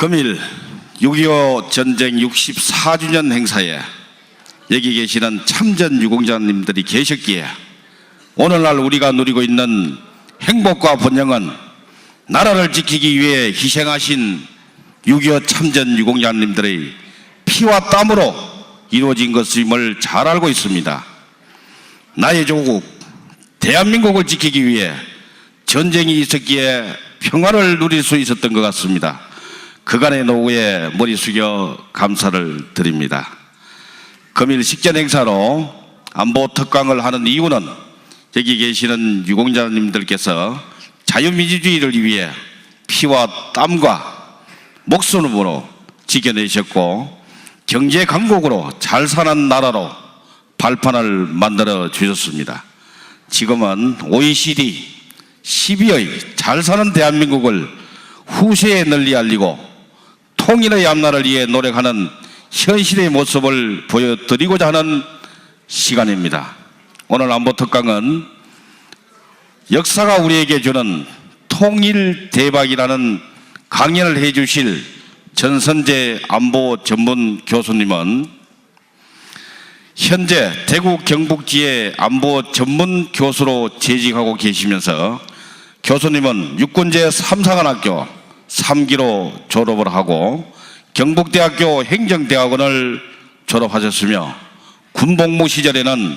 금일 6.25 전쟁 64주년 행사에 여기 계시는 참전 유공자님들이 계셨기에 오늘날 우리가 누리고 있는 행복과 번영은 나라를 지키기 위해 희생하신 6.25 참전 유공자님들의 피와 땀으로 이루어진 것임을 잘 알고 있습니다. 나의 조국 대한민국을 지키기 위해 전쟁이 있었기에 평화를 누릴 수 있었던 것 같습니다. 그간의 노고에 머리 숙여 감사를 드립니다. 금일 식전 행사로 안보 특강을 하는 이유는 여기 계시는 유공자님들께서 자유민주주의를 위해 피와 땀과 목숨으로 지켜내셨고 경제 강국으로 잘 사는 나라로 발판을 만들어 주셨습니다. 지금은 OECD 10위의 잘 사는 대한민국을 후세에 널리 알리고 통일의 앞날을 위해 노력하는 현실의 모습을 보여드리고자 하는 시간입니다. 오늘 안보 특강은 역사가 우리에게 주는 통일 대박이라는 강연을 해주실 전선재 안보 전문 교수님은 현재 대구 경북지의 안보 전문 교수로 재직하고 계시면서 교수님은 육군제 3사관학교 3기로 졸업을 하고 경북대학교 행정대학원을 졸업하셨으며 군복무 시절에는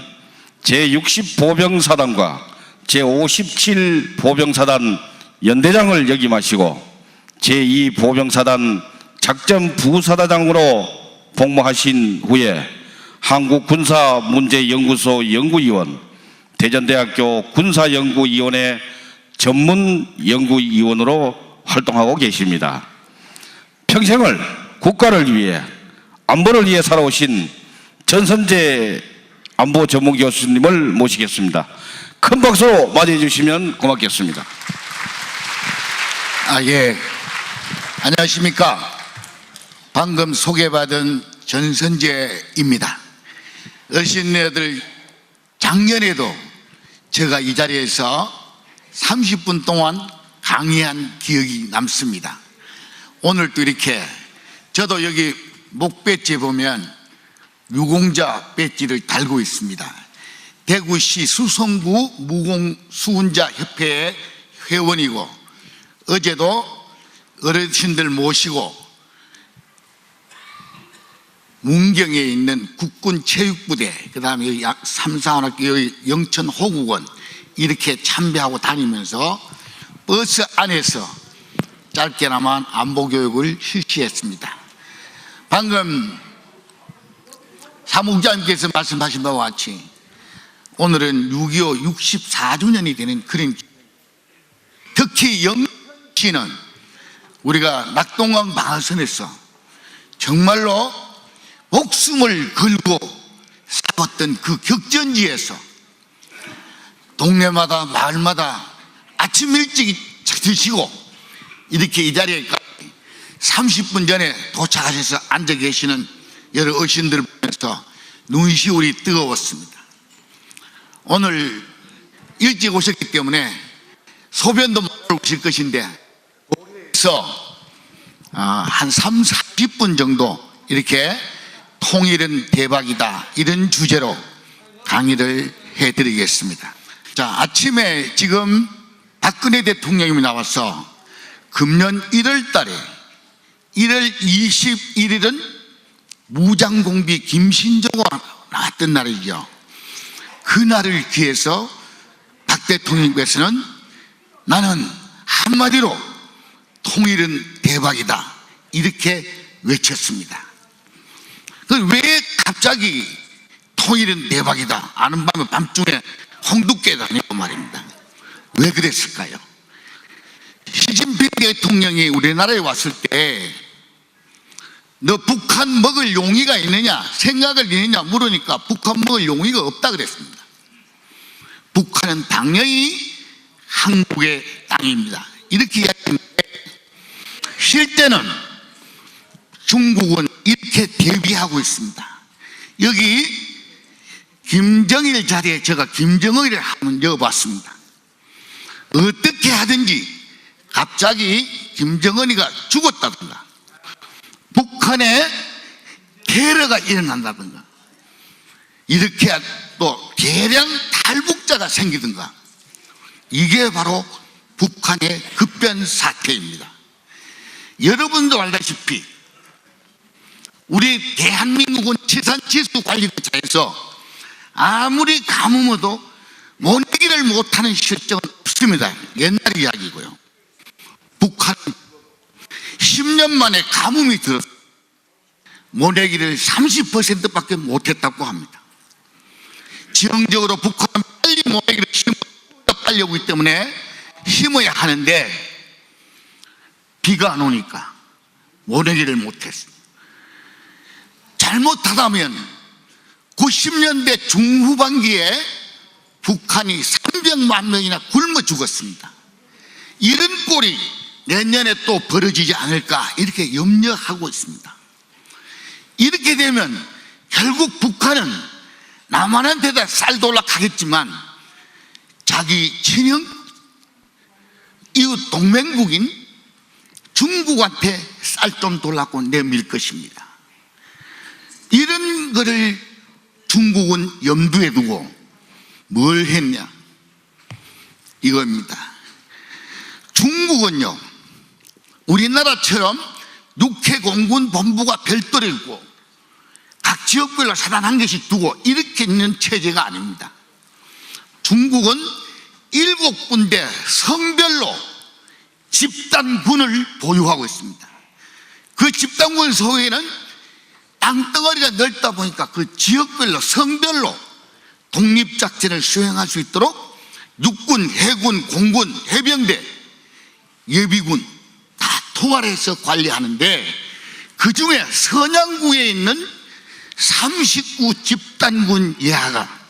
제60보병사단과 제57보병사단 연대장을 역임하시고 제2보병사단 작전부사단장으로 복무하신 후에 한국군사문제연구소 연구위원, 대전대학교 군사연구위원회 전문연구위원으로 활동하고 계십니다. 평생을 국가를 위해 안보를 위해 살아오신 전선재 안보 전문 교수님을 모시겠습니다. 큰 박수로 맞이해 주시면 고맙겠습니다. 예. 안녕하십니까. 방금 소개받은 전선재입니다. 어르신네들 작년에도 제가 이 자리에서 30분 동안 강의한 기억이 남습니다. 오늘도 이렇게 저도 여기 목 배지 보면 유공자 배지를 달고 있습니다. 대구시 수성구 무공수훈자 협회의 회원이고 어제도 어르신들 모시고 문경에 있는 국군체육부대, 그 다음에 3사관학교 영천호국원 이렇게 참배하고 다니면서 버스 안에서 짧게나마 안보교육을 실시했습니다. 방금 사무국장님께서 말씀하신 바와 같이 오늘은 6.25 64주년이 되는 그런, 특히 영천시는 우리가 낙동강 방어선에서 정말로 목숨을 걸고 싸웠던 그 격전지에서 동네마다 마을마다 아침 일찍 드시고 이렇게 이 자리에 30분 전에 도착하셔서 앉아 계시는 여러 어르신들 보면서 눈시울이 뜨거웠습니다. 오늘 일찍 오셨기 때문에 소변도 먹으러 오실 것인데 그래서 한 3, 40분 정도 이렇게 통일은 대박이다 이런 주제로 강의를 해드리겠습니다. 자, 아침에 지금 박근혜 대통령이 나와서 금년 1월 달에 1월 21일은 무장공비 김신조가 나왔던 날이죠. 그날을 기해서 박 대통령께서는 나는 한마디로 통일은 대박이다 이렇게 외쳤습니다. 왜 갑자기 통일은 대박이다 아는 밤에 밤중에 홍두깨 다니고 말입니다. 왜 그랬을까요? 시진핑 대통령이 우리나라에 왔을 때 너 북한 먹을 용의가 있느냐 생각을 있느냐 물으니까 북한 먹을 용의가 없다 그랬습니다. 북한은 당연히 한국의 땅입니다 이렇게 이야기했는데 실제는 중국은 이렇게 대비하고 있습니다. 여기 김정일 자리에 제가 김정은이를 한번 여봤습니다. 어떻게 하든지 갑자기 김정은이가 죽었다든가 북한에 테러가 일어난다든가, 이렇게 또 대량 탈북자가 생기든가, 이게 바로 북한의 급변 사태입니다. 여러분도 알다시피 우리 대한민국은 지산지수관리처에서 아무리 가뭄어도 모내기를 못하는 실정은 없습니다. 옛날 이야기고요. 북한은 10년 만에 가뭄이 들어서 모내기를 30%밖에 못했다고 합니다. 지형적으로 북한은 빨리 모내기를 빨리 오기 때문에 심어야 하는데 비가 안 오니까 모내기를 못했습니다. 잘못하다면 90년대 중후반기에 북한이 300만 명이나 굶어 죽었습니다. 이런 꼴이 내년에 또 벌어지지 않을까 이렇게 염려하고 있습니다. 이렇게 되면 결국 북한은 남한한테다 쌀돌락하겠지만 자기 친형 이웃 동맹국인 중국한테 쌀 좀 돌라고 내밀 것입니다. 이런 거를 중국은 염두에 두고 뭘 했냐 이겁니다. 중국은요, 우리나라처럼 육해공군 본부가 별도로 있고 각 지역별로 사단 한 개씩 두고 이렇게 있는 체제가 아닙니다. 중국은 7군데 성별로 집단군을 보유하고 있습니다. 그 집단군 소에는 땅덩어리가 넓다 보니까 그 지역별로 성별로 독립작전을 수행할 수 있도록 육군, 해군, 공군, 해병대, 예비군 다 통할해서 관리하는데, 그 중에 선양구에 있는 39 집단군 예하가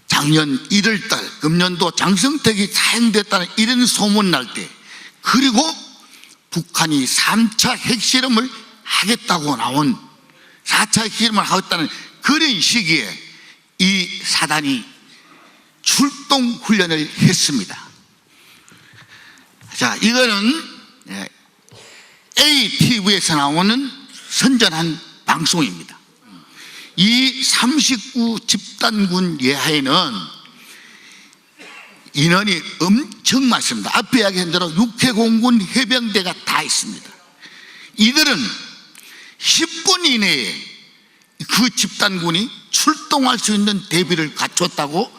작년 1월달 금년도 장성택이 사행됐다는 이런 소문 날 때, 그리고 북한이 3차 핵실험을 하겠다고 나온 4차 핵실험을 하겠다는 그런 시기에 이 사단이 출동 훈련을 했습니다. 자, 이거는 ATV에서 나오는 선전한 방송입니다. 이 39 집단군 예하에는 인원이 엄청 많습니다. 앞에 이야기한 대로 육해공군 해병대가 다 있습니다. 이들은 10분 이내에 그 집단군이 출동할 수 있는 대비를 갖췄다고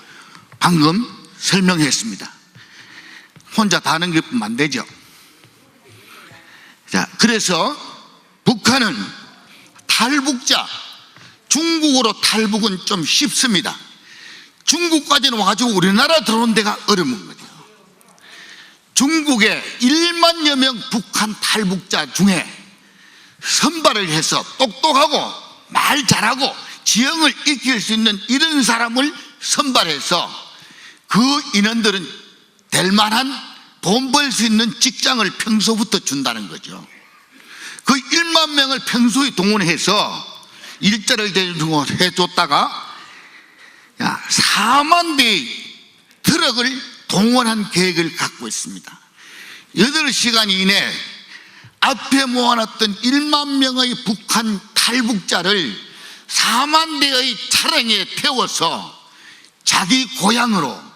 방금 설명했습니다. 혼자 다 하는 것뿐만 안 되죠. 자, 그래서 북한은 탈북자, 중국으로 탈북은 좀 쉽습니다. 중국까지는 와가지고 우리나라 들어온 데가 어려운 거죠. 중국에 1만여 명 북한 탈북자 중에 선발을 해서 똑똑하고 말 잘하고 지형을 익힐 수 있는 이런 사람을 선발해서 그 인원들은 될 만한 돈 벌 수 있는 직장을 평소부터 준다는 거죠. 그 1만 명을 평소에 동원해서 일자리를 해줬다가 4만 대의 트럭을 동원한 계획을 갖고 있습니다. 8시간 이내 앞에 모아놨던 1만 명의 북한 탈북자를 4만 대의 차량에 태워서 자기 고향으로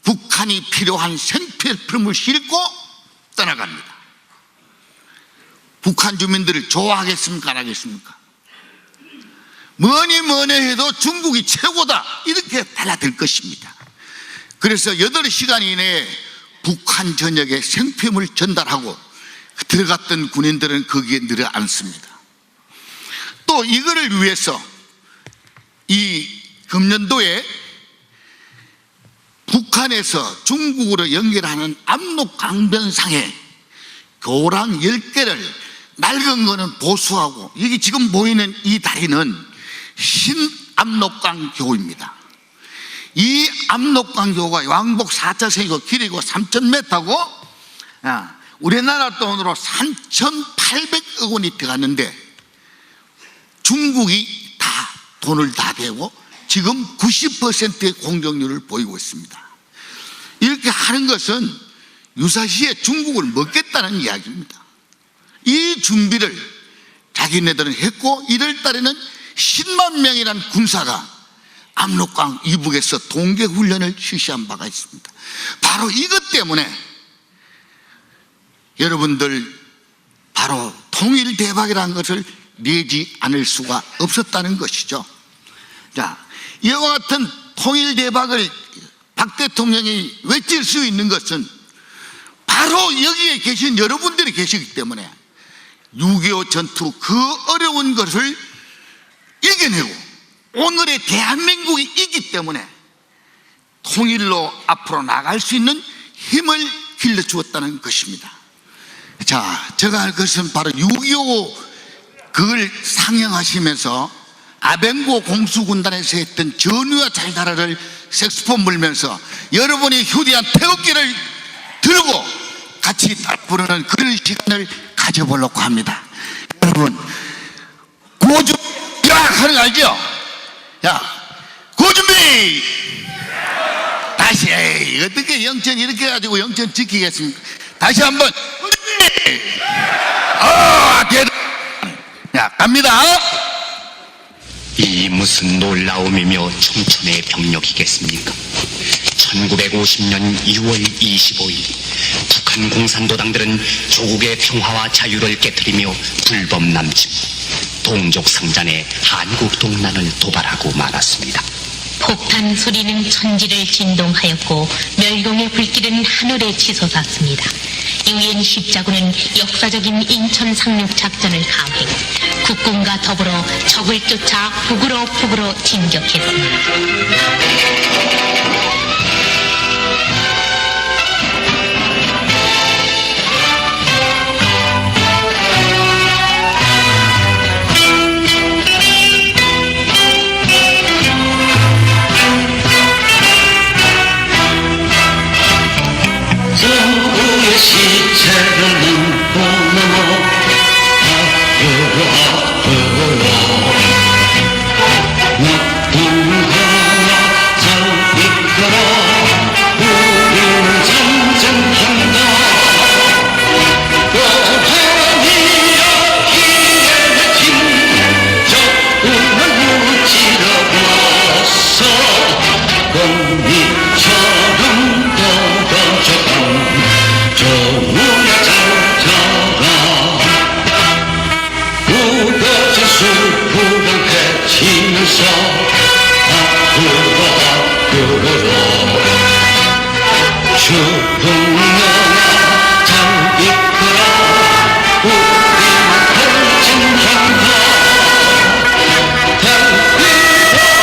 북한이 필요한 생필품을 싣고 떠나갑니다. 북한 주민들을 좋아하겠습니까? 안 하겠습니까? 뭐니 해도 중국이 최고다 이렇게 달라들 것입니다. 그래서 8시간 이내에 북한 전역에 생필품을 전달하고 들어갔던 군인들은 거기에 늘어앉습니다. 또 이거를 위해서 이 금년도에 북한에서 중국으로 연결하는 압록강변상에 교랑 10개를 낡은 거는 보수하고, 여기 지금 보이는 이 다리는 신압록강교입니다. 이 압록강교가 왕복 4차선이고 길이고 3,000m고 우리나라 돈으로 3,800억 원이 들어갔는데 중국이 다 돈을 다 대고 지금 90%의 공정률을 보이고 있습니다. 이렇게 하는 것은 유사시에 중국을 먹겠다는 이야기입니다. 이 준비를 자기네들은 했고 1월 달에는 10만 명이라는 군사가 압록강 이북에서 동계훈련을 실시한 바가 있습니다. 바로 이것 때문에 여러분들 바로 통일대박이라는 것을 내지 않을 수가 없었다는 것이죠. 자, 이와 같은 통일대박을 박 대통령이 외칠 수 있는 것은 바로 여기에 계신 여러분들이 계시기 때문에 6.25 전투 그 어려운 것을 이겨내고 오늘의 대한민국이 있기 때문에 통일로 앞으로 나갈 수 있는 힘을 길러주었다는 것입니다. 자, 제가 할 것은 바로 6.25 그걸 상영하시면서 아벤고 공수군단에서 했던 전우와 잘다라를 색소폰 불면서 여러분이 휴대한 태극기를 들고 같이 부르는 그런 시간을 가져보려고 합니다. 여러분, 고준비 하는 거 알죠? 야, 고준비! 다시, 에이, 어떻게 영천 이렇게 해가지고 영천 지키겠습니까? 다시 한번, 고준비! 야, 갑니다. 이 무슨 놀라움이며 청천의 병력이겠습니까? 1950년 6월 25일 북한 공산도당들은 조국의 평화와 자유를 깨뜨리며 불법 남침, 동족 상잔의 한국 동란을 도발하고 말았습니다. 폭탄 소리는 천지를 진동하였고 멸공의 불길은 하늘에 치솟았습니다. 유엔 십자군은 역사적인 인천 상륙 작전을 감행, 국군과 더불어 적을 쫓아 북으로 진격했습니다. 정부의 시체를 눈고 넘어 앞으로 누군가와 잘 이끌어 우리는 전쟁한다. 고향이여 기회진 적군을 무찌러봤어. 꽃잎처럼 정우야 잘자라. 무거진 숲을 헤치면서 앞으로 주흥년아 잘 이끌어 우리는 돌진한다. 달빛 곳에서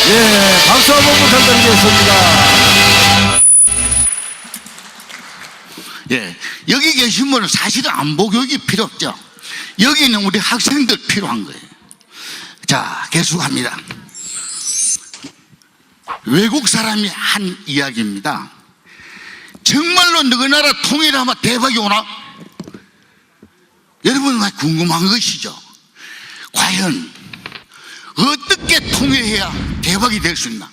낮에는 박수 한번 부탁드리겠습니다. 예, 여기 계신 분은 사실은 안보 교육이 필요 없죠. 여기는 우리 학생들 필요한 거예요. 자, 계속합니다. 외국 사람이 한 이야기입니다. 정말로 너희 나라 통일하면 대박이 오나? 여러분 궁금한 것이죠. 과연 어떻게 통일해야 대박이 될 수 있나?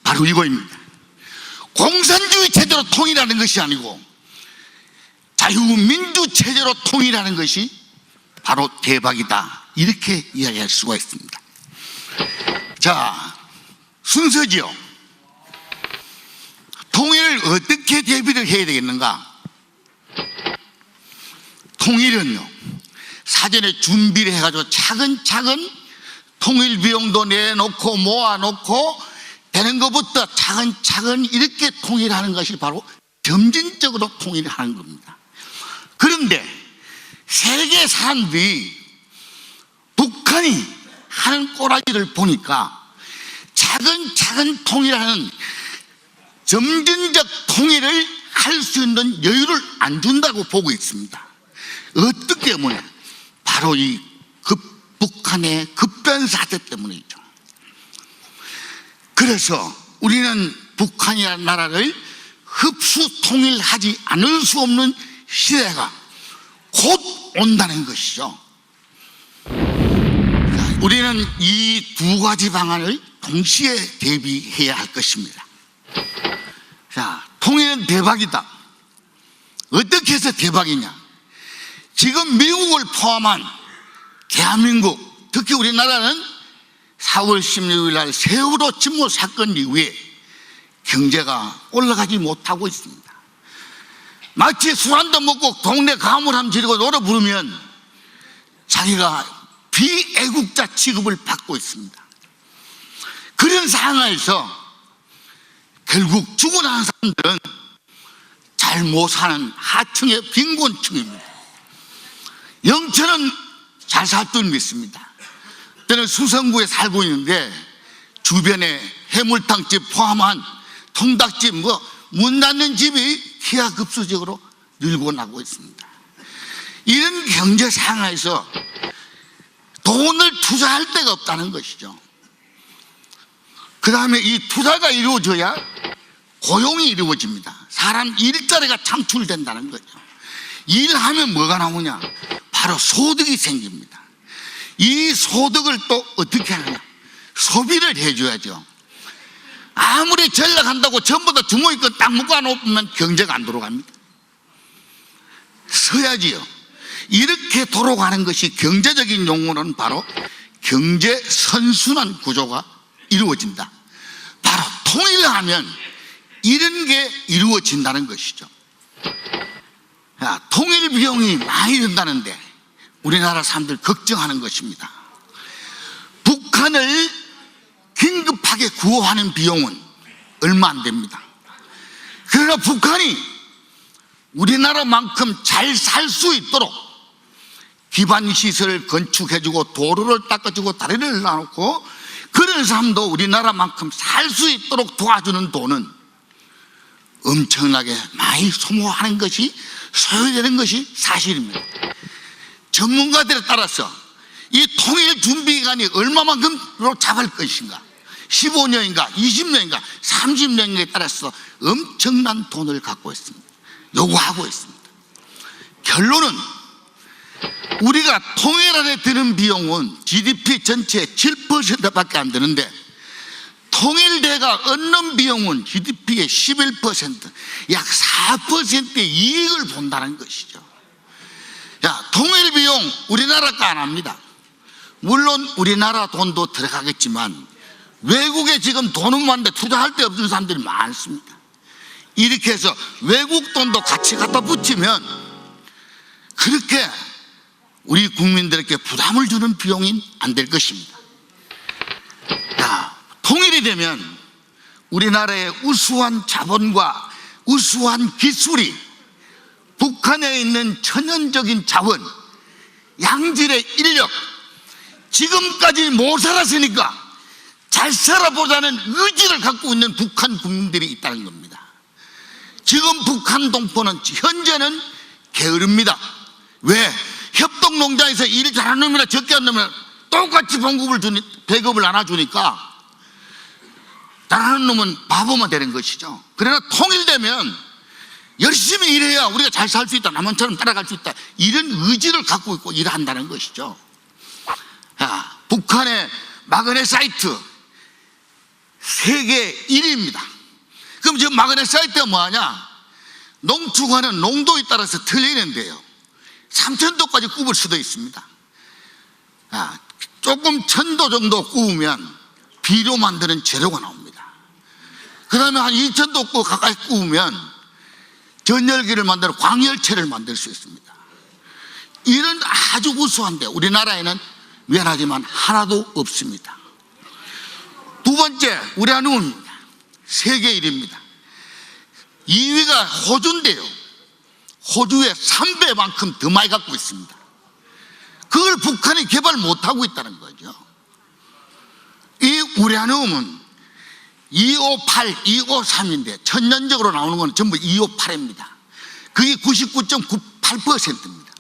바로 이거입니다. 공산주의 체제로 통일하는 것이 아니고 자유민주 체제로 통일하는 것이 바로 대박이다, 이렇게 이야기할 수가 있습니다. 자, 순서지요. 통일을 어떻게 대비를 해야 되겠는가? 통일은요, 사전에 준비를 해가지고 차근차근 통일 비용도 내놓고 모아놓고 되는 것부터 차근차근 이렇게 통일하는 것이 바로 점진적으로 통일을 하는 겁니다. 그런데 세계 사람들이 북한이 하는 꼬라지를 보니까 차근차근 통일하는 점진적 통일을 할 수 있는 여유를 안 준다고 보고 있습니다. 어떻게 보면 바로 이 북한의 급변 사태 때문이죠. 그래서 우리는 북한이라는 나라를 흡수 통일하지 않을 수 없는 시대가 곧 온다는 것이죠. 우리는 이 두 가지 방안을 동시에 대비해야 할 것입니다. 자, 통일은 대박이다. 어떻게 해서 대박이냐? 지금 미국을 포함한 대한민국, 특히 우리나라는 4월 16일 날 세월호 침몰 사건 이후에 경제가 올라가지 못하고 있습니다. 마치 술 한잔 먹고 동네 가물 한번 지르고 노래 부르면 자기가 비애국자 취급을 받고 있습니다. 그런 상황에서 결국 죽어나는 사람들은 잘 못 사는 하층의 빈곤층입니다. 영천은 잘 살 줄 믿습니다. 저는 수성구에 살고 있는데 주변에 해물탕집 포함한 통닭집 문 닫는 집이 기하급수적으로 늘고 나고 있습니다. 이런 경제 상황에서 돈을 투자할 데가 없다는 것이죠. 그 다음에 이 투자가 이루어져야 고용이 이루어집니다. 사람 일자리가 창출된다는 거죠. 일하면 뭐가 나오냐? 바로 소득이 생깁니다. 이 소득을 또 어떻게 하느냐? 소비를 해줘야죠. 아무리 전략한다고 전부 다 주머니 거 딱 묶어놓으면 경제가 안 돌아갑니다. 서야지요. 이렇게 돌아가는 것이 경제적인 용어는 바로 경제 선순환 구조가 이루어진다. 바로 통일을 하면 이런 게 이루어진다는 것이죠. 통일 비용이 많이 든다는데 우리나라 사람들 걱정하는 것입니다. 북한을 긴급하게 구호하는 비용은 얼마 안 됩니다. 그러나 북한이 우리나라만큼 잘 살 수 있도록 기반시설을 건축해주고 도로를 닦아주고 다리를 놔놓고 그런 사람도 우리나라만큼 살 수 있도록 도와주는 돈은 엄청나게 많이 소모하는 것이 소요되는 것이 사실입니다. 전문가들에 따라서 이 통일 준비 기간이 얼마만큼으로 잡을 것인가, 15년인가 20년인가 30년에 따라서 엄청난 돈을 갖고 있습니다. 요구하고 있습니다. 결론은 우리가 통일안에 드는 비용은 GDP 전체의 7%밖에 안 되는데 통일대가 얻는 비용은 GDP의 11%, 약 4%의 이익을 본다는 것이죠. 통일 비용 우리나라 거 안 합니다. 물론 우리나라 돈도 들어가겠지만 외국에 지금 돈은 많은데 투자할 데 없는 사람들이 많습니다. 이렇게 해서 외국 돈도 같이 갖다 붙이면 그렇게 우리 국민들에게 부담을 주는 비용이 안 될 것입니다. 통일이 되면 우리나라의 우수한 자본과 우수한 기술이 북한에 있는 천연적인 자원, 양질의 인력, 지금까지 못 살았으니까 잘 살아보자는 의지를 갖고 있는 북한 국민들이 있다는 겁니다. 지금 북한 동포는 현재는 게으릅니다. 왜? 협동농장에서 일 잘하는 놈이나 적게 하는 놈이나 똑같이 배급을 나눠주니까 잘하는 놈은 바보만 되는 것이죠. 그러나 통일되면 열심히 일해야 우리가 잘 살 수 있다, 남한처럼 따라갈 수 있다, 이런 의지를 갖고 있고 일한다는 것이죠. 북한의 마그네사이트 세계 1위입니다. 그럼 지금 마그네사이트가 뭐하냐? 농축하는 농도에 따라서 틀리는데요, 3000도까지 굽을 수도 있습니다. 조금 1000도 정도 구우면 비료 만드는 재료가 나옵니다. 그 다음에 한 2,000도 가까이 꾸우면 전열기를 만들어 광열체를 만들 수 있습니다. 이런 아주 우수한데 우리나라에는 미안하지만 하나도 없습니다. 두 번째, 우라늄입니다. 세계 1위입니다. 2위가 호주인데요. 호주의 3배만큼 더 많이 갖고 있습니다. 그걸 북한이 개발 못하고 있다는 거죠. 이 우라늄은 258, 253인데 천년적으로 나오는 건 전부 258입니다. 그게 99.98%입니다.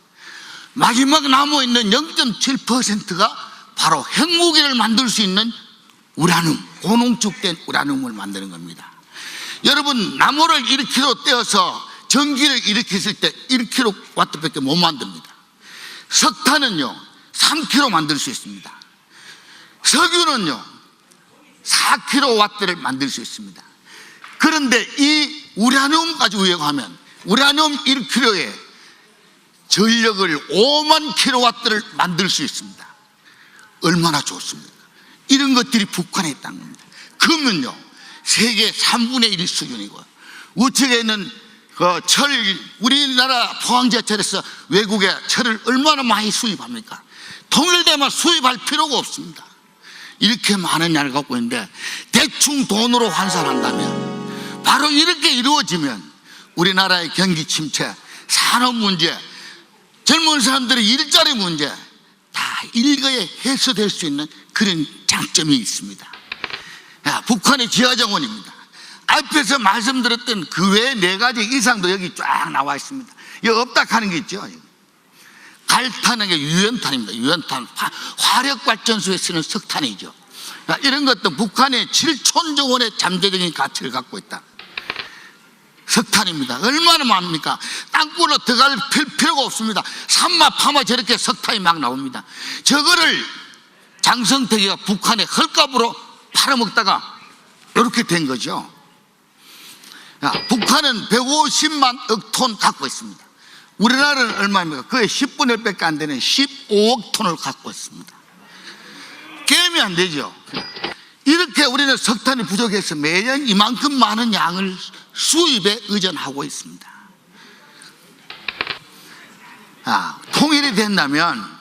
마지막 남아있는 0.7%가 바로 핵무기를 만들 수 있는 우라늄, 고농축된 우라늄을 만드는 겁니다. 여러분, 나무를 1kg 떼어서 전기를 일으켰을 때 1kW밖에 못 만듭니다. 석탄은요 3kg 만들 수 있습니다. 석유는요 4kW를 만들 수 있습니다. 그런데 이 우라늄 가지고 이용하면 우라늄 1kg에 전력을 5만 kW를 만들 수 있습니다. 얼마나 좋습니까? 이런 것들이 북한에 있다는 겁니다. 그러면요 세계 3분의 1 수준이고, 우측에 있는 그 철, 우리나라 포항제철에서 외국에 철을 얼마나 많이 수입합니까? 통일되면 수입할 필요가 없습니다. 이렇게 많은 양을 갖고 있는데 대충 돈으로 환산한다면, 바로 이렇게 이루어지면 우리나라의 경기 침체, 산업 문제, 젊은 사람들의 일자리 문제 다 일거에 해소될 수 있는 그런 장점이 있습니다. 북한의 지하정원입니다. 앞에서 말씀드렸던 그 외에 4가지 이상도 여기 쫙 나와 있습니다. 여기 없다 하는 게 있죠. 갈탄은 게 유연탄입니다. 유연탄, 화력발전소에 쓰는 석탄이죠. 이런 것도 북한의 7촌 원의 잠재적인 가치를 갖고 있다. 석탄입니다. 얼마나 많습니까? 땅굴로 들어갈 필요가 없습니다. 산마 파마 저렇게 석탄이 막 나옵니다. 저거를 장성택이가 북한의 헐값으로 팔아먹다가 이렇게 된 거죠. 북한은 150만 억톤 갖고 있습니다. 우리나라는 얼마입니까? 거의 10분의 1밖에 안 되는 15억 톤을 갖고 있습니다. 게임이 안 되죠. 이렇게 우리는 석탄이 부족해서 매년 이만큼 많은 양을 수입에 의존하고 있습니다. 통일이 된다면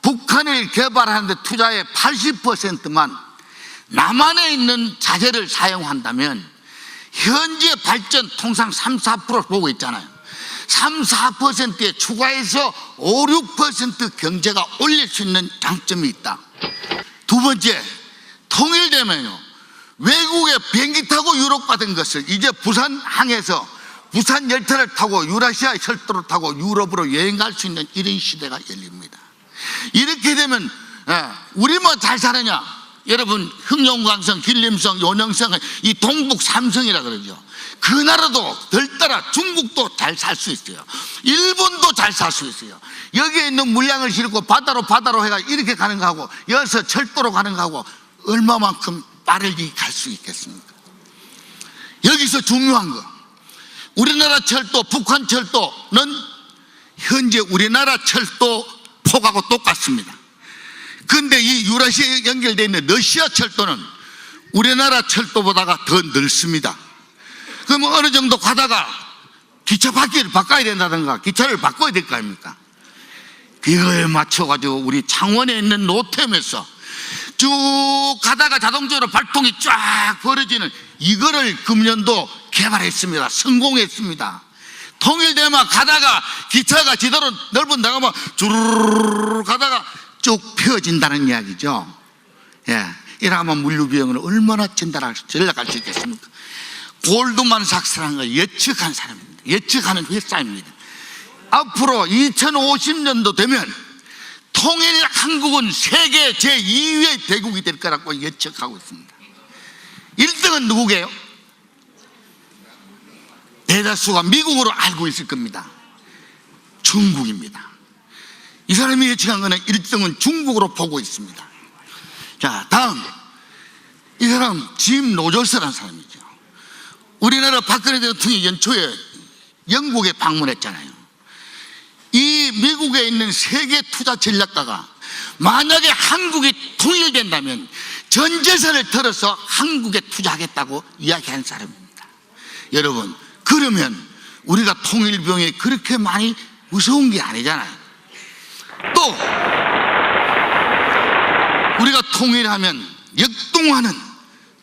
북한을 개발하는 데 투자의 80%만 남한에 있는 자재를 사용한다면 현재 발전 통상 3, 4% 보고 있잖아요. 3, 4%에 추가해서 5, 6% 경제가 올릴 수 있는 장점이 있다. 두 번째, 통일되면요 외국에 비행기 타고 유럽 가던 것을 이제 부산항에서 부산 열차를 타고 유라시아 철도를 타고 유럽으로 여행 갈 수 있는 이런 시대가 열립니다. 이렇게 되면 우리만 잘 사느냐? 여러분, 흥룡강성, 길림성, 요령성, 이 동북 삼성이라 그러죠. 그 나라도 덜 따라 중국도 잘 살 수 있어요. 일본도 잘 살 수 있어요. 여기에 있는 물량을 싣고 바다로 해가 이렇게 가는 거하고 여기서 철도로 가는 거하고 얼마만큼 빠르게 갈 수 있겠습니까? 여기서 중요한 거, 우리나라 철도, 북한 철도는 현재 우리나라 철도 폭하고 똑같습니다. 그런데 이 유라시아에 연결되어 있는 러시아 철도는 우리나라 철도보다가 더 넓습니다. 그러면 어느 정도 가다가 기차 바퀴를 바꿔야 된다든가 기차를 바꿔야 될 거 아닙니까? 그거에 맞춰가지고 우리 창원에 있는 노템에서 쭉 가다가 자동적으로 발통이 쫙 벌어지는 이거를 금년도 개발했습니다. 성공했습니다. 통일되면 가다가 기차가 제대로 넓은 데가 막 주르르르 가다가 쭉 펴진다는 이야기죠. 이러면 물류비용을 얼마나 전락할 수 있겠습니까? 골드만삭스라는 걸 예측한 사람입니다. 예측하는 회사입니다. 앞으로 2050년도 되면 통일 한국은 세계 제2위의 대국이 될 거라고 예측하고 있습니다. 1등은 누구게요? 대다수가 미국으로 알고 있을 겁니다. 중국입니다. 이 사람이 예측한 거는 1등은 중국으로 보고 있습니다. 자, 다음, 이 사람 짐 로저스라는 사람이죠. 우리나라 박근혜 대통령이 연초에 영국에 방문했잖아요. 이 미국에 있는 세계 투자 전략가가 만약에 한국이 통일된다면 전 재산을 털어서 한국에 투자하겠다고 이야기한 사람입니다. 여러분, 그러면 우리가 통일병이 그렇게 많이 무서운 게 아니잖아요. 또 우리가 통일하면 역동하는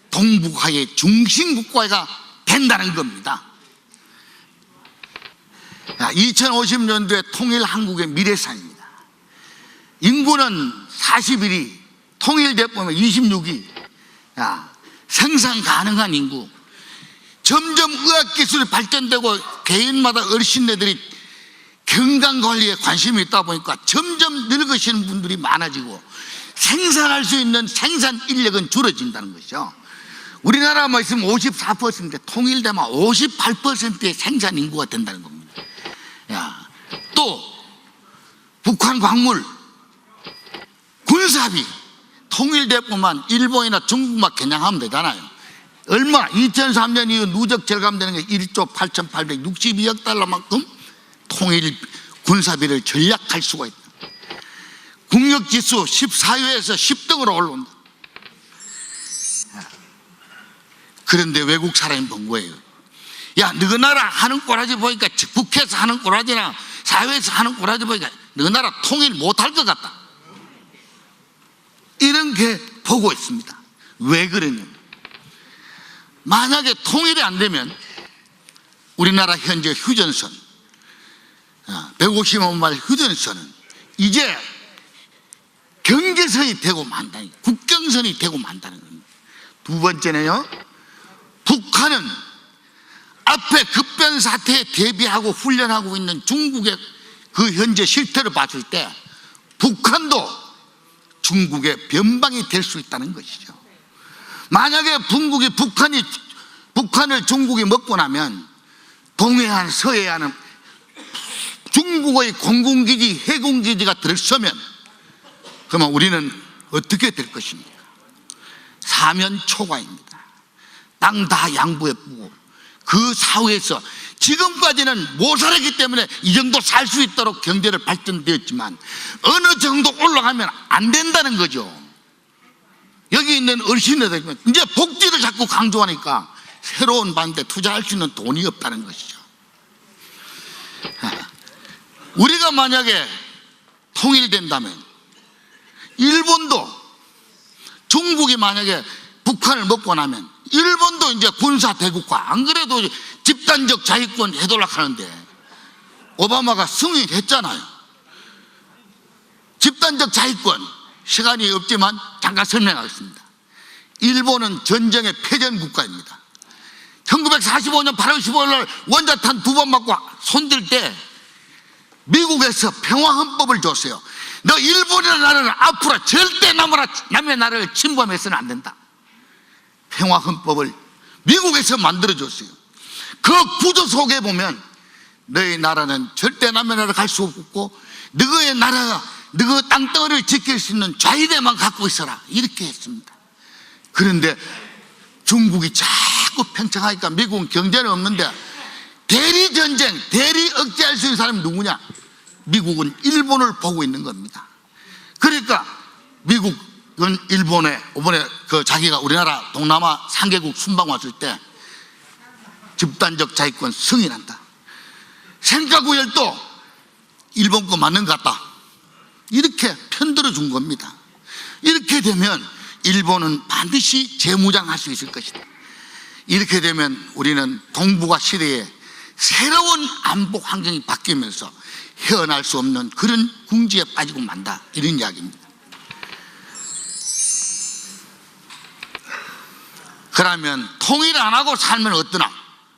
동북아의 중심국가가 된다는 겁니다. 2050년도에 통일 한국의 미래상입니다. 인구는 41위, 통일되면 26위. 생산 가능한 인구. 점점 의학기술이 발전되고 개인마다 어르신네들이 건강관리에 관심이 있다 보니까 점점 늙으시는 분들이 많아지고 생산할 수 있는 생산 인력은 줄어진다는 것이죠. 우리나라만 있으면 54%, 통일되면 58%의 생산 인구가 된다는 겁니다. 또 북한 광물, 군사비 통일되면 일본이나 중국만 겨냥하면 되잖아요. 얼마? 2003년 이후 누적 절감되는 게 1조 8,862억 달러만큼 통일 군사비를 절약할 수가 있다. 국력지수 14위에서 10등으로 올라온다. 그런데 외국 사람이 본 거예요. 야, 너희 나라 하는 꼬라지 보니까, 국회에서 하는 꼬라지나 사회에서 하는 꼬라지 보니까 너희 나라 통일 못할 것 같다. 이런 게 보고 있습니다. 왜 그러냐? 만약에 통일이 안 되면 우리나라 현재 휴전선 150만 마일 휴전선은 이제 경계선이 되고 만다니, 국경선이 되고 만다는 겁니다. 두 번째는요, 북한은 앞에 급변 사태에 대비하고 훈련하고 있는 중국의 그 현재 실태를 봤을 때 북한도 중국의 변방이 될 수 있다는 것이죠. 만약에 북한을 중국이 먹고 나면 동해안, 서해안은 중국의 공군기지, 해군기지가 들어서면 그러면 우리는 어떻게 될 것입니까? 사면초가입니다. 땅 다 양보해보고 그 사후에서 지금까지는 못 살았기 때문에 이 정도 살 수 있도록 경제를 발전되었지만 어느 정도 올라가면 안 된다는 거죠. 여기 있는 어르신들 이제 복지를 자꾸 강조하니까 새로운 반대 투자할 수 있는 돈이 없다는 것이죠. 우리가 만약에 통일된다면 일본도, 중국이 만약에 북한을 먹고 나면 일본도 이제 군사 대국화, 안 그래도 집단적 자위권 해달라고 하는데 오바마가 승인했잖아요. 집단적 자위권, 시간이 없지만 잠깐 설명하겠습니다. 일본은 전쟁의 패전 국가입니다. 1945년 8월 15일 날 원자탄 2번 맞고 손들 때 미국에서 평화헌법을 줬어요. 너 일본이라는 나라는 앞으로 절대 남의 나라를 침범해서는 안 된다. 평화헌법을 미국에서 만들어줬어요. 그 구조 속에 보면 너희 나라는 절대 남의 나라를 갈 수 없고 너의 나라가 너의 땅덩어리를 지킬 수 있는 자위대만 갖고 있어라, 이렇게 했습니다. 그런데 중국이 자꾸 팽창하니까 미국은 경제는 없는데 대리전쟁, 대리 억제할 수 있는 사람이 누구냐? 미국은 일본을 보고 있는 겁니다. 그러니까 미국은 일본에 이번에 자기가 우리나라 동남아 3개국 순방 왔을 때 집단적 자위권 승인한다. 생가구열도 일본 거 맞는 것 같다, 이렇게 편들어 준 겁니다. 이렇게 되면 일본은 반드시 재무장할 수 있을 것이다. 이렇게 되면 우리는 동북아 시대에 새로운 안보 환경이 바뀌면서 헤어날 수 없는 그런 궁지에 빠지고 만다, 이런 이야기입니다. 그러면 통일 안 하고 살면 어떠나?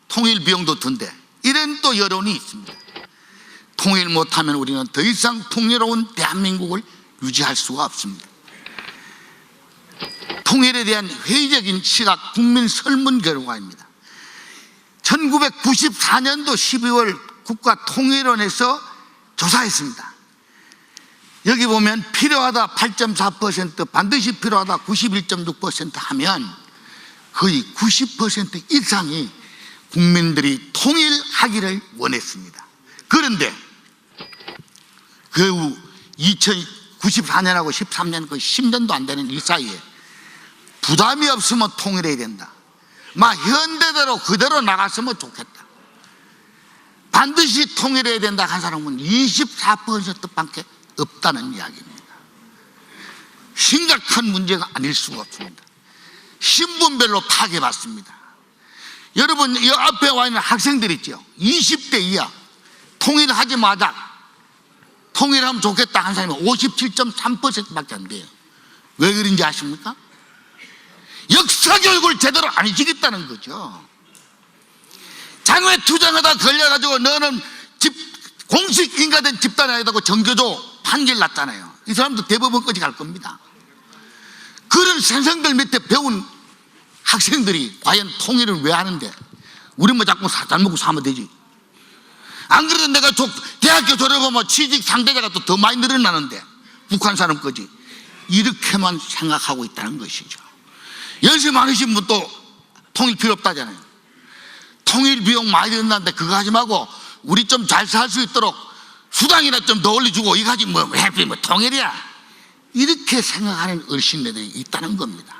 통일 비용도 든대, 이런 또 여론이 있습니다. 통일 못하면 우리는 더 이상 풍요로운 대한민국을 유지할 수가 없습니다. 통일에 대한 회의적인 시각, 국민 설문 결과입니다. 1994년도 12월 국가통일원에서 조사했습니다. 여기 보면 필요하다 8.4%, 반드시 필요하다 91.6% 하면 거의 90% 이상이 국민들이 통일하기를 원했습니다. 그런데 그 후 2094년하고 13년, 거의 10년도 안 되는 이 사이에 부담이 없으면 통일해야 된다. 막 현대대로 그대로 나갔으면 좋겠다. 반드시 통일해야 된다 한 사람은 24%밖에 없다는 이야기입니다. 심각한 문제가 아닐 수가 없습니다. 신분별로 파괴받습니다. 여러분, 이 앞에 와 있는 학생들 있죠. 20대 이하 통일하지 마자, 통일하면 좋겠다 한 사람이 57.3%밖에 안 돼요. 왜 그런지 아십니까? 역사 교육을 제대로 안 해주겠다는 거죠. 장외 투쟁하다 걸려가지고 너는 공식 인가된 집단이 아니다고 정교조 판결 났잖아요. 이 사람도 대법원까지 갈 겁니다. 그런 선생들 밑에 배운 학생들이 과연 통일을 왜 하는데, 우리 뭐 자꾸 잘 먹고 사면 되지. 안 그래도 내가 대학교 졸업하면 취직 상대자가 또 더 많이 늘어나는데, 북한 사람 거지. 이렇게만 생각하고 있다는 것이죠. 열심히 하신 분 또 통일 필요 없다잖아요. 통일 비용 많이 든다는데 그거 하지 말고 우리 좀 잘 살 수 있도록 수당이나 좀 더 올려주고 이거 하지 뭐 통일이야. 이렇게 생각하는 어르신들이 있다는 겁니다.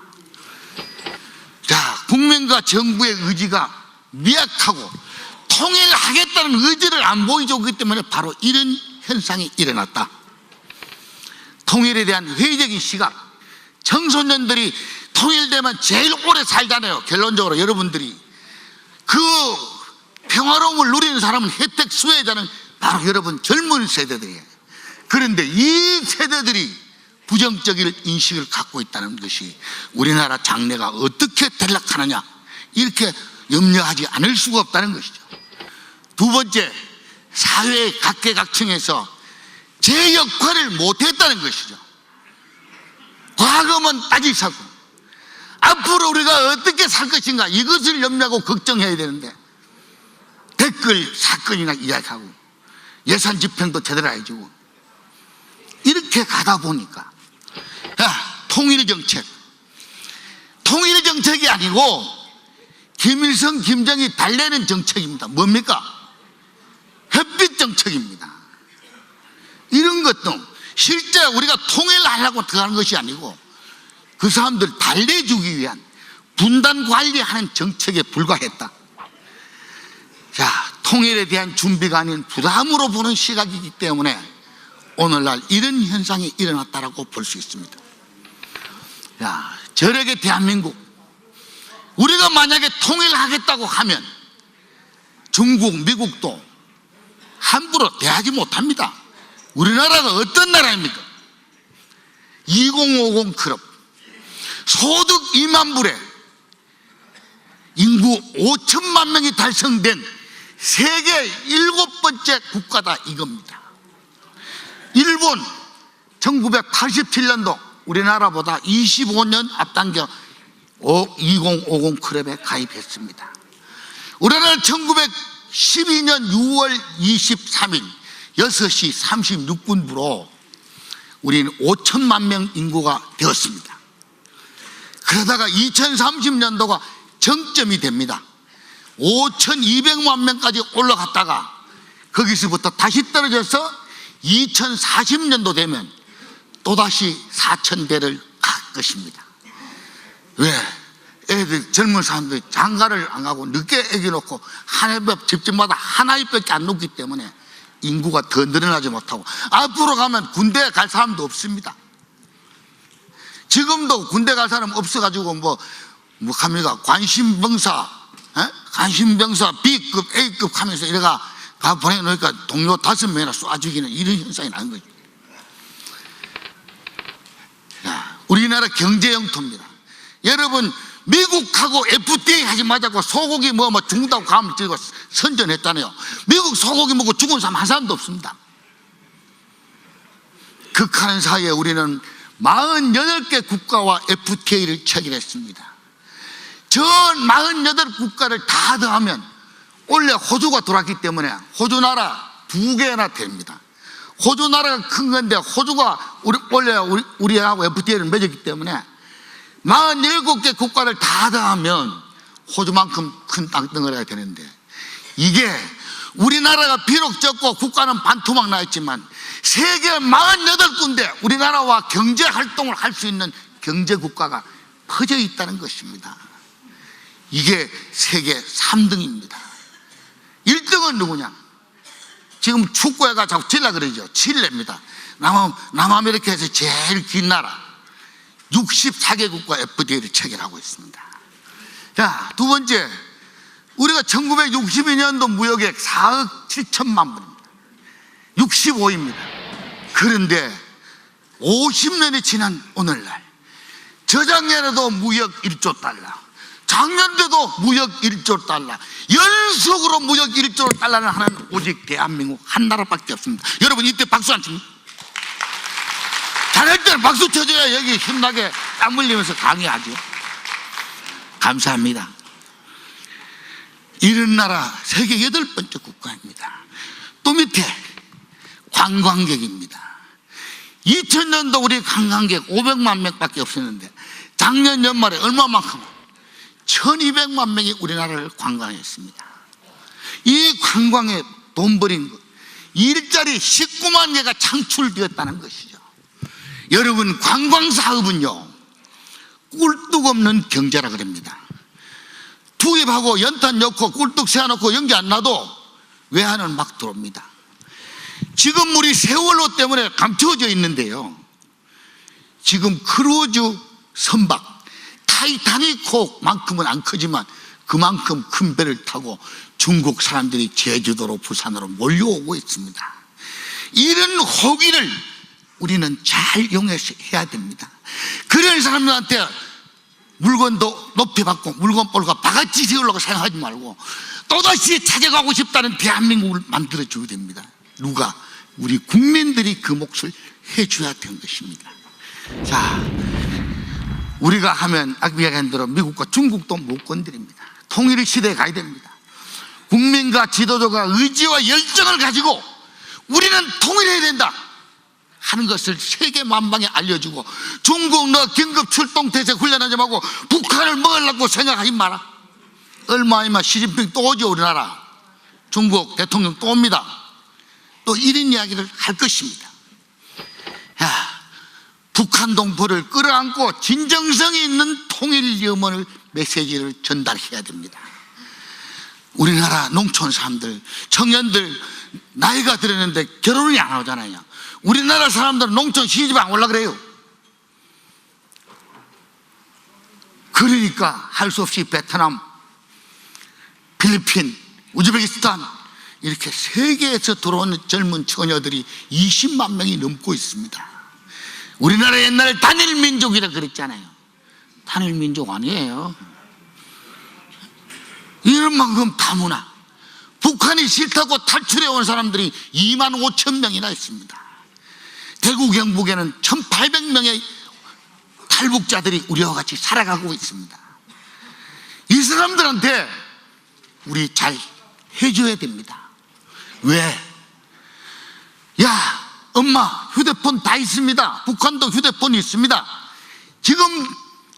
자, 국민과 정부의 의지가 미약하고 통일하겠다는 의지를 안 보여주기 때문에 바로 이런 현상이 일어났다. 통일에 대한 회의적인 시각, 청소년들이 통일되면 제일 오래 살잖아요. 결론적으로 여러분들이 그 평화로움을 누리는 사람은 혜택 수혜자는 바로 여러분 젊은 세대들이에요. 그런데 이 세대들이 부정적인 인식을 갖고 있다는 것이 우리나라 장래가 어떻게 전락하느냐, 이렇게 염려하지 않을 수가 없다는 것이죠. 두 번째, 사회의 각계각층에서 제 역할을 못했다는 것이죠. 과거만 따지사고 앞으로 우리가 어떻게 살 것인가, 이것을 염려하고 걱정해야 되는데 댓글 사건이나 이야기하고 예산 집행도 제대로 해주고 이렇게 가다 보니까 통일정책이 아니고 김일성, 김정이 달래는 정책입니다. 뭡니까? 햇빛정책입니다. 이런 것도 실제 우리가 통일하려고 들어가는 것이 아니고 그 사람들 달래주기 위한 분단 관리하는 정책에 불과했다. 자, 통일에 대한 준비가 아닌 부담으로 보는 시각이기 때문에 오늘날 이런 현상이 일어났다고 볼 수 있습니다. 자, 저력의 대한민국, 우리가 만약에 통일하겠다고 하면 중국, 미국도 함부로 대하지 못합니다. 우리나라가 어떤 나라입니까? 2050 클럽, 소득 2만 불에 인구 5천만 명이 달성된 세계 7번째 국가다 이겁니다. 일본 1987년도 우리나라보다 25년 앞당겨 2050 클럽에 가입했습니다. 우리나라는 1912년 6월 23일 6시 36분부로 우리는 5천만 명 인구가 되었습니다. 그러다가 2030년도가 정점이 됩니다. 5,200만 명까지 올라갔다가 거기서부터 다시 떨어져서 2040년도 되면 또다시 4,000대를 갈 것입니다. 왜? 애들, 젊은 사람들이 장가를 안 가고 늦게 애기 놓고 하나밖에 집집마다 하나밖에 안 놓기 때문에 인구가 더 늘어나지 못하고 앞으로 가면 군대에 갈 사람도 없습니다. 지금도 군대 갈 사람 없어가지고 뭐 합니까? 관심병사 B급, A급 하면서 이래가 가 보내놓으니까 동료 5명이나 쏴 죽이는 이런 현상이 나는 거죠. 자, 우리나라 경제 영토입니다. 여러분, 미국하고 FTA 하지 말자고 소고기 뭐 죽는다고 감을 들고 선전했잖아요. 미국 소고기 먹고 죽은 사람 한 사람도 없습니다. 극한 사이에 우리는 48개 국가와 FTA를 체결했습니다. 저 48국가를 다 더하면 원래 호주가 들어왔기 때문에 호주 나라 2개나 됩니다. 호주 나라가 큰 건데 호주가 원래 우리하고 FTA를 맺었기 때문에 47개 국가를 다 더하면 호주만큼 큰 땅덩어리가 되는데, 이게 우리나라가 비록 적고 국가는 반토막 나 있지만 세계 48군데 우리나라와 경제 활동을 할 수 있는 경제 국가가 퍼져 있다는 것입니다. 이게 세계 3등입니다. 1등은 누구냐? 지금 축구회가 자꾸 질라 그러죠. 칠레입니다. 남아메리카에서 제일 긴 나라 64개국과 FTA를 체결하고 있습니다. 자, 두 번째, 우리가 1962년도 무역액 4억 7천만 불입니다. 65입니다. 그런데 50년이 지난 오늘날, 저작년에도 무역 1조 달러, 작년에도 무역 1조 달러, 연속으로 무역 1조 달러를 하는 오직 대한민국 한 나라밖에 없습니다. 여러분, 이때 박수 안 칩니까? 잘할 때는 박수 쳐줘야 여기 힘나게 땀 흘리면서 강의하죠. 감사합니다. 이런 나라 세계 8번째 국가입니다. 또 밑에 관광객입니다. 2000년도 우리 관광객 500만 명밖에 없었는데 작년 연말에 얼마만큼? 1200만 명이 우리나라를 관광했습니다. 이 관광에 돈 버린 것, 일자리 19만 개가 창출되었다는 것이죠. 여러분, 관광사업은요 꿀뚝 없는 경제라 그럽니다. 투입하고 연탄 넣고 꿀뚝 세워놓고 연기 안 나도 외환은 막 들어옵니다. 지금 우리 세월호 때문에 감춰져 있는데요, 지금 크루즈 선박 타이타닉호만큼은 안 크지만 그만큼 큰 배를 타고 중국 사람들이 제주도로 부산으로 몰려오고 있습니다. 이런 호기를 우리는 잘 이용해야 됩니다. 그런 사람들한테 물건도 높이 받고 물건 볼까 바가지 세우려고 생각하지 말고 또다시 찾아가고 싶다는 대한민국을 만들어줘야 됩니다. 누가? 우리 국민들이 그 몫을 해줘야 되는 것입니다. 자, 우리가 하면 아까 이야기한 대로 미국과 중국도 못 건드립니다. 통일 시대에 가야 됩니다. 국민과 지도자가 의지와 열정을 가지고 우리는 통일해야 된다 하는 것을 세계 만방에 알려주고, 중국 너 긴급 출동 대책 훈련하지 말고 북한을 먹으려고 생각하지 마라. 얼마 아니면 시진핑 또 오죠. 우리나라 중국 대통령 또 옵니다. 또 이런 이야기를 할 것입니다. 야, 북한 동포를 끌어안고 진정성이 있는 통일 염원을 메시지를 전달해야 됩니다. 우리나라 농촌 사람들, 청년들 나이가 들었는데 결혼이 안 하잖아요. 우리나라 사람들은 농촌 시집 안 올라 그래요. 그러니까 할 수 없이 베트남, 필리핀, 우즈베키스탄 이렇게 세계에서 들어오는 젊은 처녀들이 20만 명이 넘고 있습니다. 우리나라 옛날에 단일민족이라 그랬잖아요. 단일민족 아니에요. 이런 만큼 다문화. 북한이 싫다고 탈출해 온 사람들이 2만 5천 명이나 있습니다. 대구 경북에는 1800명의 탈북자들이 우리와 같이 살아가고 있습니다. 이 사람들한테 우리 잘 해줘야 됩니다. 왜? 야, 엄마 휴대폰 다 있습니다. 북한도 휴대폰이 있습니다. 지금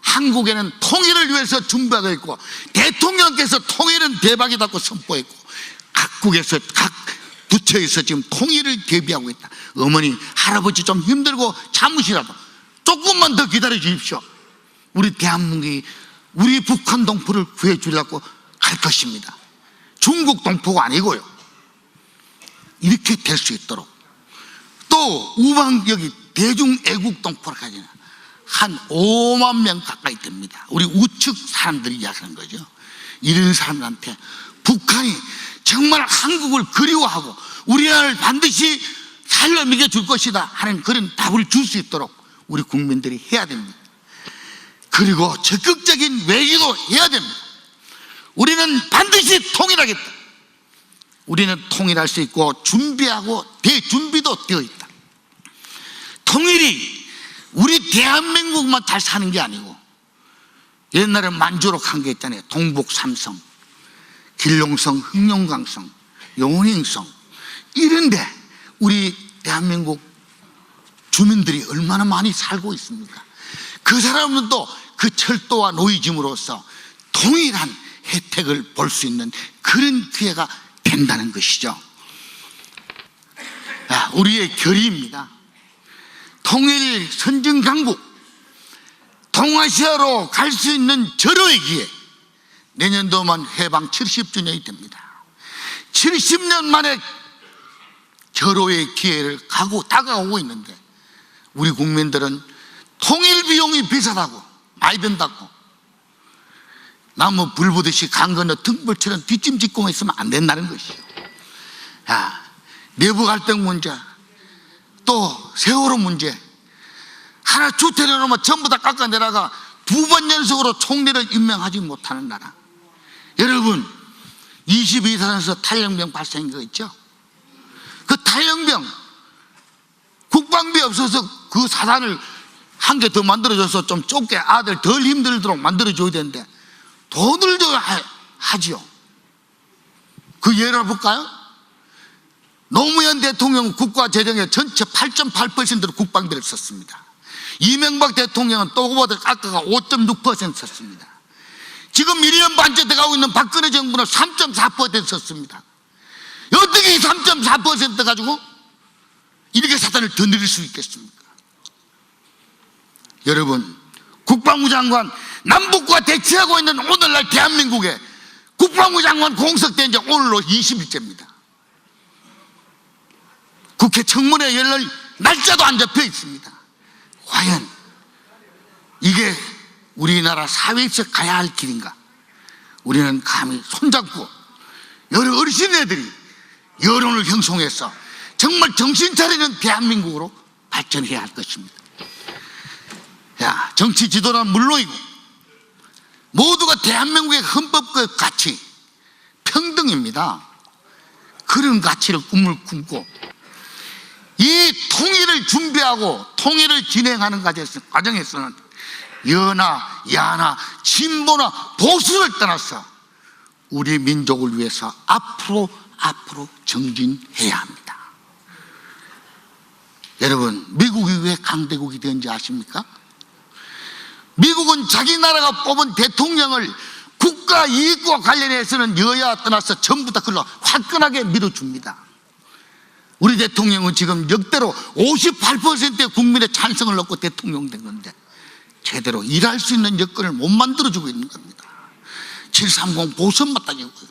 한국에는 통일을 위해서 준비하고 있고, 대통령께서 통일은 대박이라고 선포했고, 각국에서 각 부처에서 지금 통일을 대비하고 있다. 어머니 할아버지 좀 힘들고 참으시라도 조금만 더 기다려 주십시오. 우리 대한민국이 우리 북한 동포를 구해주려고 할 것입니다. 중국 동포가 아니고요. 이렇게 될 수 있도록. 또 우방 여기 대중애국 동포를 가지는 한 5만 명 가까이 됩니다. 우리 우측 사람들이 이야기하는 거죠. 이런 사람들한테 북한이 정말 한국을 그리워하고 우리나라를 반드시 살려 먹여줄 것이다 하는 그런 답을 줄 수 있도록 우리 국민들이 해야 됩니다. 그리고 적극적인 외교도 해야 됩니다. 우리는 반드시 통일하겠다. 우리는 통일할 수 있고 준비하고 대준비도 되어 있다. 통일이 우리 대한민국만 잘 사는 게 아니고, 옛날에 만주록 한 게 있잖아요. 동북 삼성, 길롱성, 흑룡강성, 용인성. 이런데 우리 대한민국 주민들이 얼마나 많이 살고 있습니까? 그 사람들도 그 철도와 노이즘으로써 동일한 혜택을 볼 수 있는 그런 기회가 된다는 것이죠. 우리의 결의입니다. 통일 선진 강국, 동아시아로 갈 수 있는 절호의 기회. 내년도만 해방 70주년이 됩니다. 70년 만에 절호의 기회를 다가오고 있는데 우리 국민들은 통일 비용이 비싸다고, 많이 든다고, 나무 불 보듯이 강 건너 등불처럼 뒷짐짓고만 있으면 안 된다는 것이요. 야, 내부 갈등 문제, 또 세월호 문제, 하나 주택해놓으면 전부 다 깎아내다가 2번 연속으로 총리를 임명하지 못하는 나라. 여러분, 22사단에서 탈영병 발생한 거 있죠? 그 탈영병, 국방비 없어서 그 사단을 한 개 더 만들어줘서 좀 좁게 아들 덜 힘들도록 만들어줘야 되는데 돈을 더 하지요. 그 예를 볼까요? 노무현 대통령은 국가 재정의 전체 8.8%로 국방비를 썼습니다. 이명박 대통령은 또그보다 깎아가 5.6% 썼습니다. 지금 1년 반째 돼가고 있는 박근혜 정부는 3.4% 썼습니다. 어떻게 이 3.4% 가지고 이렇게 사단을 더 늘릴 수 있겠습니까? 여러분, 국방부 장관, 남북과 대치하고 있는 오늘날 대한민국에 국방부 장관 공석된 지 오늘로 20일째입니다. 국회 청문회 열릴 날짜도 안 잡혀 있습니다. 과연 이게 우리나라 사회에서 가야 할 길인가? 우리는 감히 손잡고 여러 어르신애들이 여론을 형성해서 정말 정신 차리는 대한민국으로 발전해야 할 것입니다. 야, 정치 지도는 물론이고 모두가 대한민국의 헌법과 가치, 평등입니다. 그런 가치를 꿈을 품고 이 통일을 준비하고 통일을 진행하는 과정에서는 여나 야나 진보나 보수를 떠나서 우리 민족을 위해서 앞으로 정진해야 합니다. 여러분, 미국이 왜 강대국이 되는지 아십니까? 미국은 자기 나라가 뽑은 대통령을 국가 이익과 관련해서는 여야 떠나서 전부 다 그걸로 화끈하게 밀어줍니다. 우리 대통령은 지금 역대로 58%의 국민의 찬성을 얻고 대통령 된 건데 제대로 일할 수 있는 여건을 못 만들어주고 있는 겁니다. 730 보선 맞다니고요.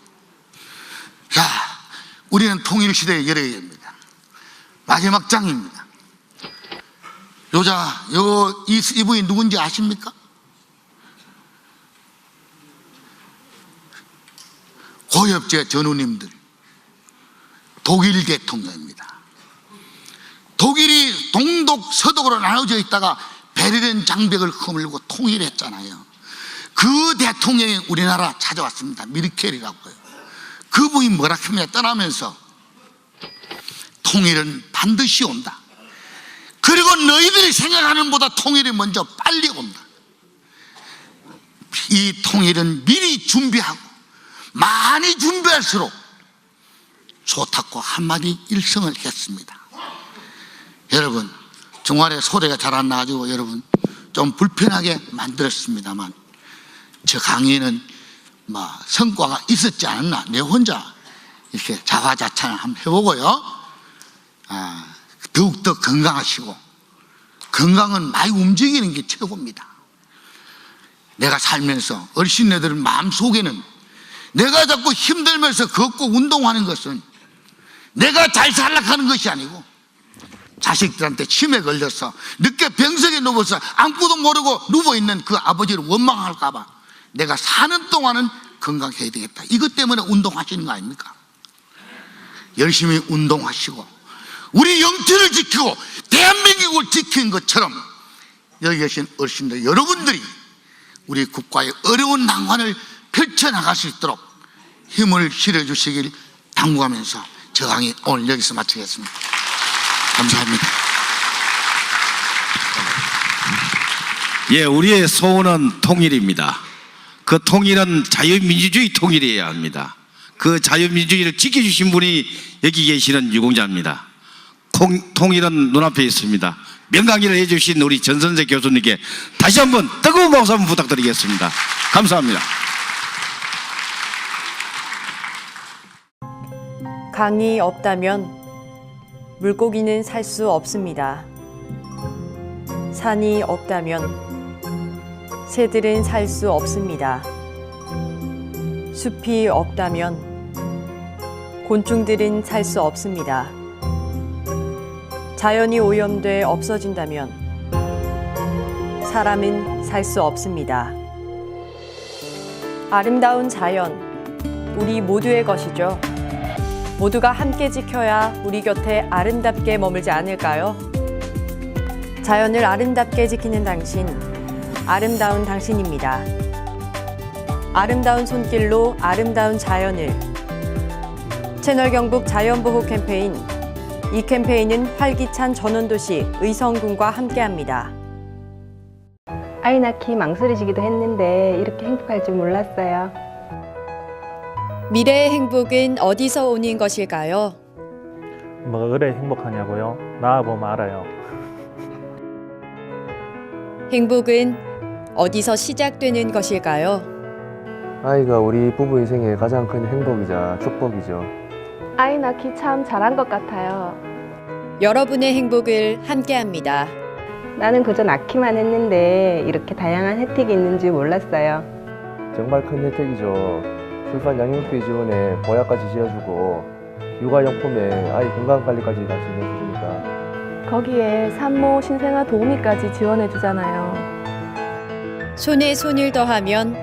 자, 우리는 통일시대에 열어야 됩니다. 마지막 장입니다. 이분이 누군지 아십니까? 고엽제 전우님들, 독일 대통령입니다. 독일이 동독, 서독으로 나눠져 있다가 베를린 장벽을 허물고 통일했잖아요. 그 대통령이 우리나라 찾아왔습니다. 미르켈이라고요. 그분이 뭐라 하냐 떠나면서 통일은 반드시 온다. 그리고 너희들이 생각하는 보다 통일이 먼저 빨리 온다. 이 통일은 미리 준비하고 많이 준비할수록 좋다고 한마디 일성을 했습니다. 여러분, 중간에 소리가 잘 안 나가지고 여러분 좀 불편하게 만들었습니다만 저 강의는 성과가 있었지 않았나, 내 혼자 이렇게 자화자찬을 한번 해보고요. 더욱더 건강하시고, 건강은 많이 움직이는 게 최고입니다. 내가 살면서 어르신네들 마음속에는 내가 자꾸 힘들면서 걷고 운동하는 것은 내가 잘 살라고 하는 것이 아니고 자식들한테 치매 걸려서 늦게 병석에 누워서 아무것도 모르고 누워있는 그 아버지를 원망할까 봐 내가 사는 동안은 건강해야 되겠다. 이것 때문에 운동하시는 거 아닙니까? 열심히 운동하시고 우리 영토를 지키고 대한민국을 지킨 것처럼 여기 계신 어르신들 여러분들이 우리 국가의 어려운 난관을 펼쳐나갈 수 있도록 힘을 실어주시길 당부하면서 저 강의 오늘 여기서 마치겠습니다. 감사합니다. 예, 우리의 소원은 통일입니다. 그 통일은 자유민주주의 통일이어야 합니다. 그 자유민주주의를 지켜주신 분이 여기 계시는 유공자입니다. 통일은 눈앞에 있습니다. 명강의를 해주신 우리 전선재 교수님께 다시 한번 뜨거운 박수 한번 부탁드리겠습니다. 감사합니다. 강이 없다면 물고기는 살 수 없습니다. 산이 없다면 새들은 살 수 없습니다. 숲이 없다면 곤충들은 살 수 없습니다. 자연이 오염돼 없어진다면 사람은 살 수 없습니다. 아름다운 자연, 우리 모두의 것이죠. 모두가 함께 지켜야 우리 곁에 아름답게 머물지 않을까요? 자연을 아름답게 지키는 당신, 아름다운 당신입니다. 아름다운 손길로 아름다운 자연을. 채널 경북 자연보호 캠페인. 이 캠페인은 활기찬 전원도시 의성군과 함께합니다. 아이 낳기 망설이시기도 했는데 이렇게 행복할 줄 몰랐어요. 미래의 행복은 어디서 오는 것일까요? 뭐가 그래 행복하냐고요? 나와보면 알아요. 행복은 어디서 시작되는 것일까요? 아이가 우리 부부 인생의 가장 큰 행복이자 축복이죠. 아이 낳기 참 잘한 것 같아요. 여러분의 행복을 함께합니다. 나는 그저 낳기만 했는데 이렇게 다양한 혜택이 있는 줄 몰랐어요. 정말 큰 혜택이죠. 출산 양육비 지원에 보약까지 지어주고 육아용품에 아이 건강관리까지 다 지원해주니까. 거기에 산모 신생아 도우미까지 지원해 주잖아요. 손에 손을 더하면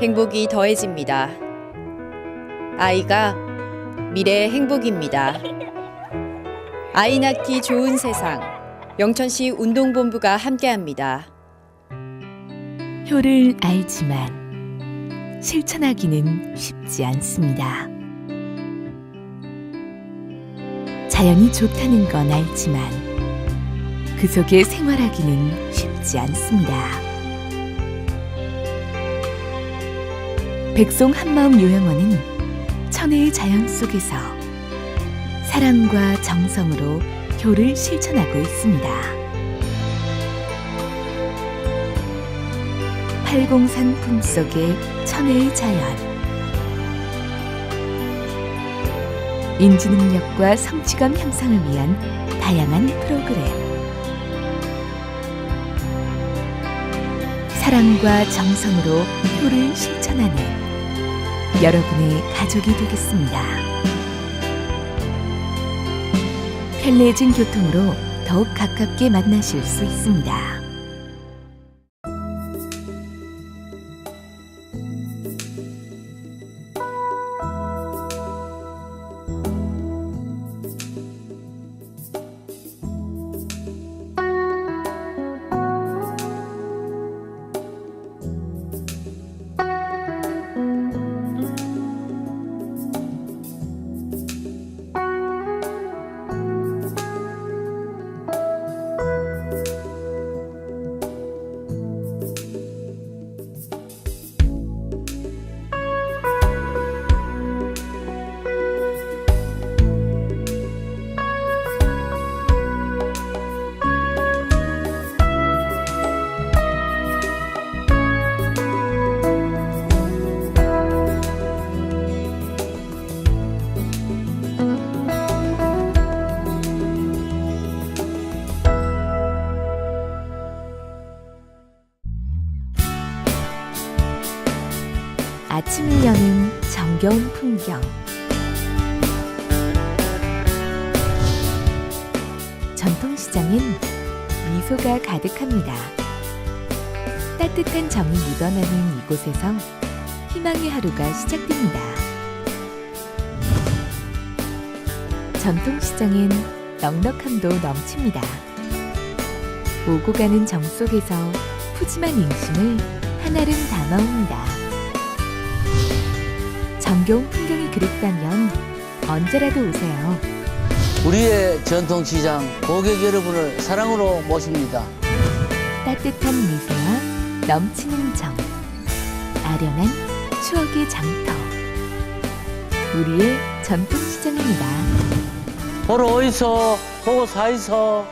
행복이 더해집니다. 아이가 미래의 행복입니다. 아이 낳기 좋은 세상, 영천시 운동본부가 함께합니다. 효를 알지만 실천하기는 쉽지 않습니다. 자연이 좋다는 건 알지만 그 속에 생활하기는 쉽지 않습니다. 백송 한마음 요양원은 천혜의 자연 속에서 사랑과 정성으로 효를 실천하고 있습니다. 팔공산 품속의 천혜의 자연. 인지능력과 성취감 향상을 위한 다양한 프로그램. 사랑과 정성으로 효를 실천하는 여러분의 가족이 되겠습니다. 편리해진 교통으로 더욱 가깝게 만나실 수 있습니다. 아침을 여는 정겨운 풍경. 전통시장엔 미소가 가득합니다. 따뜻한 정이 묻어나는 이곳에서 희망의 하루가 시작됩니다. 전통시장엔 넉넉함도 넘칩니다. 오고 가는 정 속에서 푸짐한 인심을 한알은 담아옵니다. 정겨운 풍경이 그립다면 언제라도 오세요. 우리의 전통시장 고객 여러분을 사랑으로 모십니다. 따뜻한 미소와 넘치는 정, 아련한 추억의 장터. 우리의 전통시장입니다. 보러 오이소, 보고 사이소.